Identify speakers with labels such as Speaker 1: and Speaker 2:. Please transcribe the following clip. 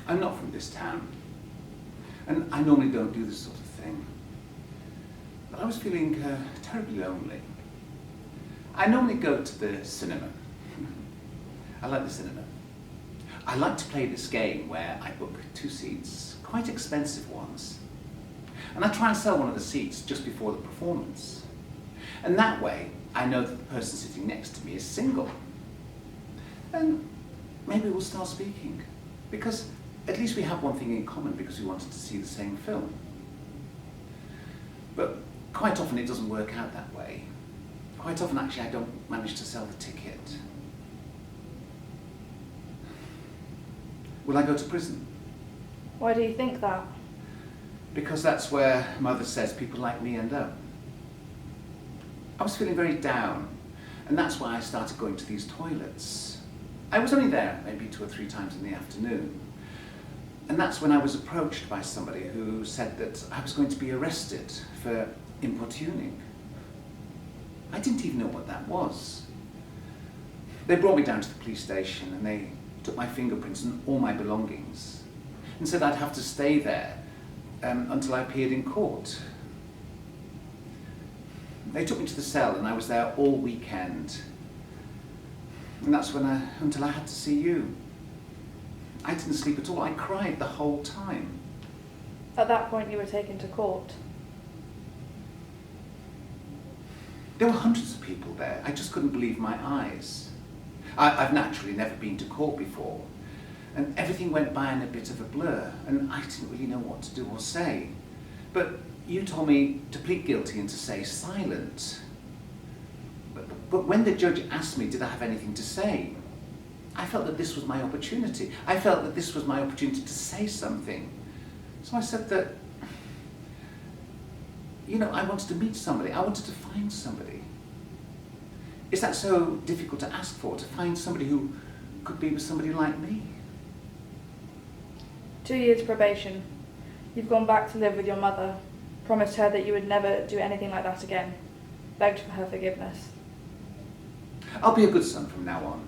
Speaker 1: I'm not from this town, and I normally don't do this sort of thing. But I was feeling terribly lonely. I normally go to the cinema. I like the cinema. I like to play this game where I book 2 seats, quite expensive ones, and I try and sell one of the seats just before the performance. And that way, I know that the person sitting next to me is single. And maybe we'll start speaking, because at least we have one thing in common, because we wanted to see the same film. But quite often it doesn't work out that way. Quite often, actually, I don't manage to sell the ticket. Will I go to prison?
Speaker 2: Why do you think that?
Speaker 1: Because that's where Mother says people like me end up. I was feeling very down, and that's why I started going to these toilets. I was only there maybe 2 or 3 times in the afternoon. And that's when I was approached by somebody who said that I was going to be arrested for importuning. I didn't even know what that was. They brought me down to the police station and they took my fingerprints and all my belongings and said I'd have to stay there until I appeared in court. They took me to the cell and I was there all weekend. And that's until I had to see you. I didn't sleep at all. I cried the whole time.
Speaker 2: At that point you were taken to court.
Speaker 1: There were hundreds of people there. I just couldn't believe my eyes. I've naturally never been to court before, and everything went by in a bit of a blur, and I didn't really know what to do or say. But you told me to plead guilty and to stay silent. But when the judge asked me, did I have anything to say, I felt that this was my opportunity. I felt that this was my opportunity to say something. So I said that, I wanted to meet somebody. I wanted to find somebody. Is that so difficult to ask for, to find somebody who could be with somebody like me?
Speaker 2: 2 years probation. You've gone back to live with your mother, promised her that you would never do anything like that again, begged for her forgiveness.
Speaker 1: I'll be a good son from now on.